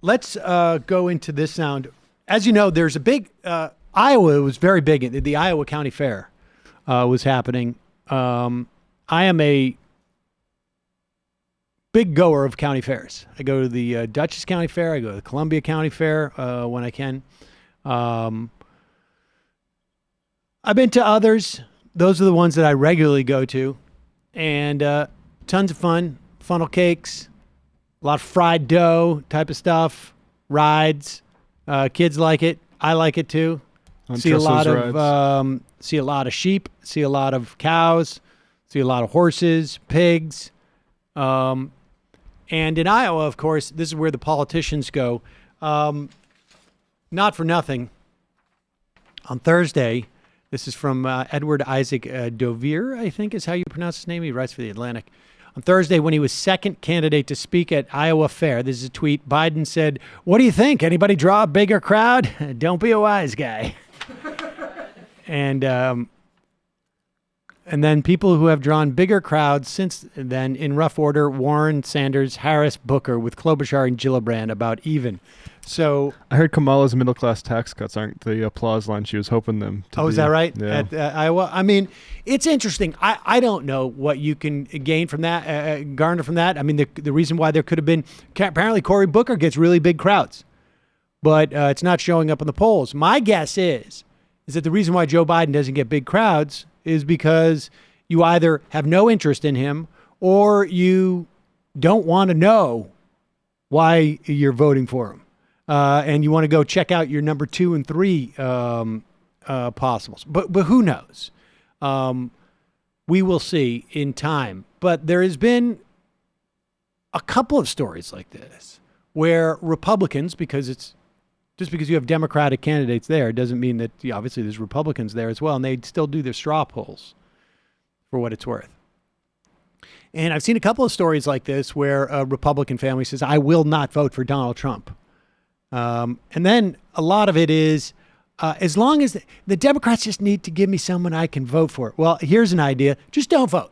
let's go into this sound. As you know, there's a big Iowa was very big. The Iowa County Fair was happening. I am a big goer of county fairs. I go to the Dutchess County Fair. I go to the Columbia County Fair when I can. I've been to others. Those are the ones that I regularly go to. And tons of fun. Funnel cakes, a lot of fried dough type of stuff, rides. Kids like it. I like it too. See a lot of sheep, see a lot of cows, see a lot of horses, pigs. And in Iowa, of course, this is where the politicians go. Not for nothing. On Thursday, this is from Edward Isaac Dovier, I think is how you pronounce his name. He writes for The Atlantic. On Thursday, when he was second candidate to speak at Iowa Fair, this is a tweet, Biden said, "What do you think? Anybody draw a bigger crowd? Don't be a wise guy." And then people who have drawn bigger crowds since then, in rough order, Warren, Sanders, Harris, Booker, with Klobuchar and Gillibrand about even. So I heard Kamala's middle-class tax cuts aren't the applause line she was hoping them to be. Is that right? Yeah. At Iowa? I mean, it's interesting. I don't know what you can gain from that, garner from that. I mean, the reason why there could have been, apparently Cory Booker gets really big crowds, but it's not showing up in the polls. My guess is that the reason why Joe Biden doesn't get big crowds is because you either have no interest in him or you don't want to know why you're voting for him. And you want to go check out your number 2 and 3 possibles. But who knows? We will see in time. But there has been a couple of stories like this where Republicans, because it's just because you have Democratic candidates there, doesn't mean that obviously there's Republicans there as well, and they still do their straw polls for what it's worth. And I've seen a couple of stories like this where a Republican family says, "I will not vote for Donald Trump." And then a lot of it is, as long as the Democrats just need to give me someone I can vote for. Well, here's an idea. Just don't vote.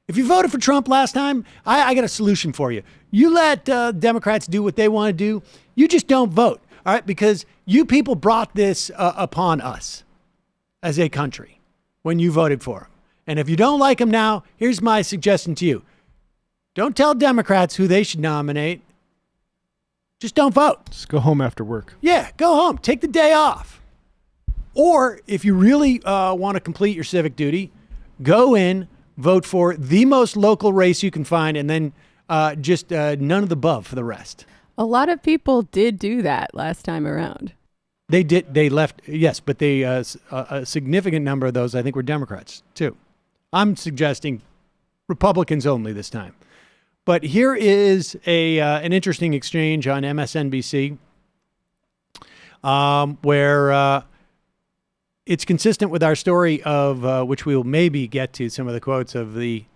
If you voted for Trump last time, I got a solution for you. You let Democrats do what they want to do. You just don't vote. All right, because you people brought this upon us as a country when you voted for him. And if you don't like him now, here's my suggestion to you. Don't tell Democrats who they should nominate. Just don't vote. Just go home after work. Yeah, go home. Take the day off. Or if you really want to complete your civic duty, go in, vote for the most local race you can find, and then just none of the above for the rest. A lot of people did do that last time around. They did. They left. Yes, but a significant number of those, I think, were Democrats, too. I'm suggesting Republicans only this time. But here is an interesting exchange on MSNBC where it's consistent with our story of which we will maybe get to some of the quotes of the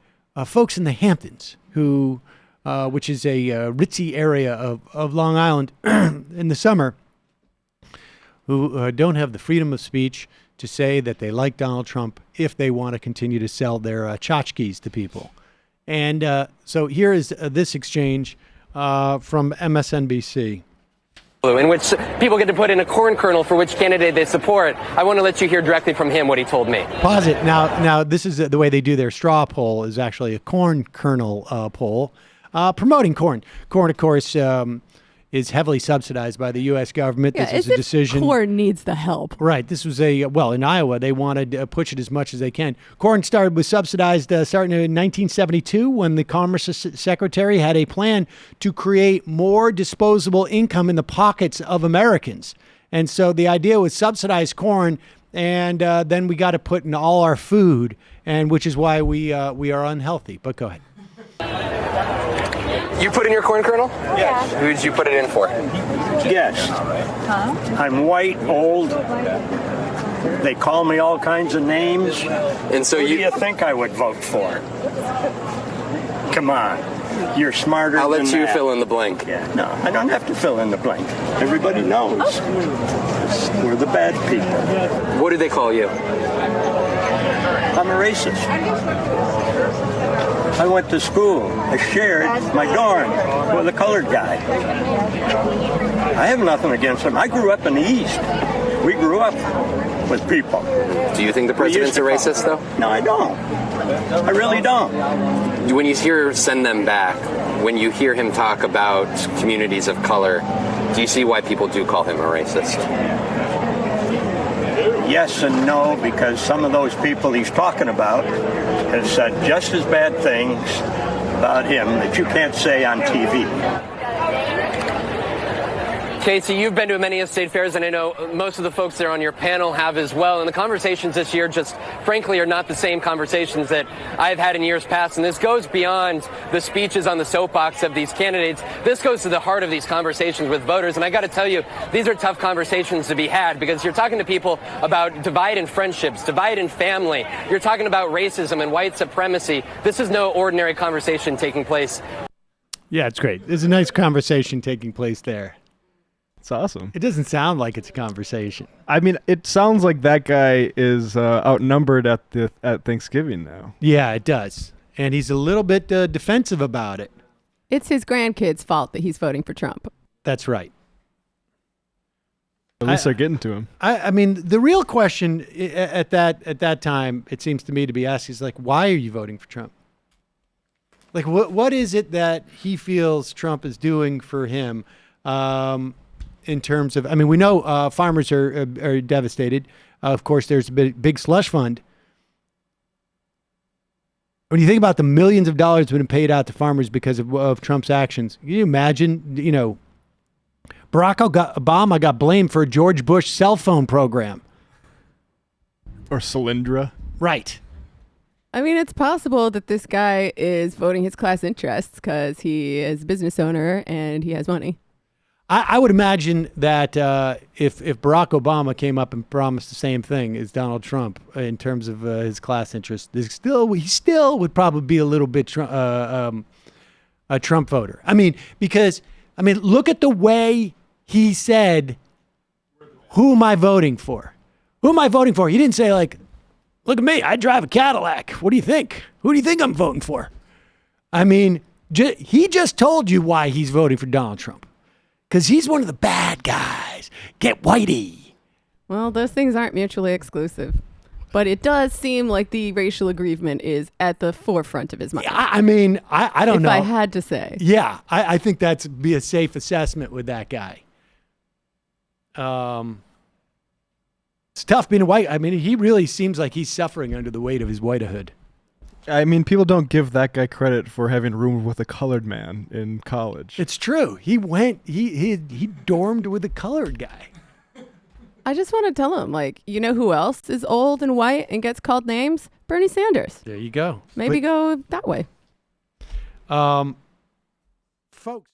folks in the Hamptons who which is a ritzy area of Long Island in the summer, who don't have the freedom of speech to say that they like Donald Trump if they want to continue to sell their tchotchkes to people. And so here is this exchange from MSNBC. In which people get to put in a corn kernel for which candidate they support. I want to let you hear directly from him what he told me. Pause it. Now this is the way they do their straw poll is actually a corn kernel poll. Promoting corn. Corn, of course, is heavily subsidized by the U.S. government. Yeah, this is a decision. Corn needs the help. Right. This was in Iowa, they wanted to push it as much as they can. Corn was subsidized starting in 1972 when the Commerce Secretary had a plan to create more disposable income in the pockets of Americans. And so the idea was subsidize corn, and then we got to put in all our food, and which is why we are unhealthy. But go ahead. You put in your corn kernel? Yes. Who did you put it in for? Yes. Huh? I'm white, old. They call me all kinds of names. And so Who do you think I would vote for? Come on. You're smarter I'll than let you that. fill in the blank. Yeah, no, I don't have to fill in the blank. Everybody knows. We're the bad people. What do they call you? I'm a racist. I went to school. I shared my dorm with a colored guy. I have nothing against him. I grew up in the East. We grew up with people. Do you think the president's a racist, though? No, I don't. I really don't. When you hear "send them back," when you hear him talk about communities of color, do you see why people do call him a racist? Yes and no, because some of those people he's talking about have said just as bad things about him that you can't say on TV. Casey, you've been to many of state fairs, and I know most of the folks there on your panel have as well. And the conversations this year just, frankly, are not the same conversations that I've had in years past. And this goes beyond the speeches on the soapbox of these candidates. This goes to the heart of these conversations with voters. And I got to tell you, these are tough conversations to be had, because you're talking to people about divide in friendships, divide in family. You're talking about racism and white supremacy. This is no ordinary conversation taking place. Yeah, it's great. There's a nice conversation taking place there. It's awesome. It doesn't sound like it's a conversation. I mean, it sounds like that guy is outnumbered at Thanksgiving now. Yeah, it does. And he's a little bit defensive about it. It's his grandkids' fault that he's voting for Trump. That's right. At least they're getting to him. I mean, the real question at that time, it seems to me to be asked, is like, why are you voting for Trump? Like, what is it that he feels Trump is doing for him? In terms of, I mean, we know farmers are devastated. Of course, there's a big slush fund. When you think about the millions of dollars that have been paid out to farmers because of Trump's actions, can you imagine, Barack Obama got blamed for a George Bush cell phone program. Or Solyndra. Right. I mean, it's possible that this guy is voting his class interests because he is a business owner and he has money. I would imagine that if Barack Obama came up and promised the same thing as Donald Trump in terms of his class interest, he still would probably be a little bit a Trump voter. I mean, because look at the way he said, "Who am I voting for? Who am I voting for?" He didn't say like, "Look at me, I drive a Cadillac. What do you think? Who do you think I'm voting for?" I mean, he just told you why he's voting for Donald Trump. Because he's one of the bad guys. Get whitey. Well, those things aren't mutually exclusive. But it does seem like the racial aggrievement is at the forefront of his mind. I mean, I don't know. If I had to say. Yeah, I think that's be a safe assessment with that guy. It's tough being a white. I mean, he really seems like he's suffering under the weight of his whitehood. I mean, people don't give that guy credit for having room with a colored man in college. It's true. He dormed with a colored guy. I just want to tell him, like, you know who else is old and white and gets called names? Bernie Sanders. There you go. Maybe go that way. Folks.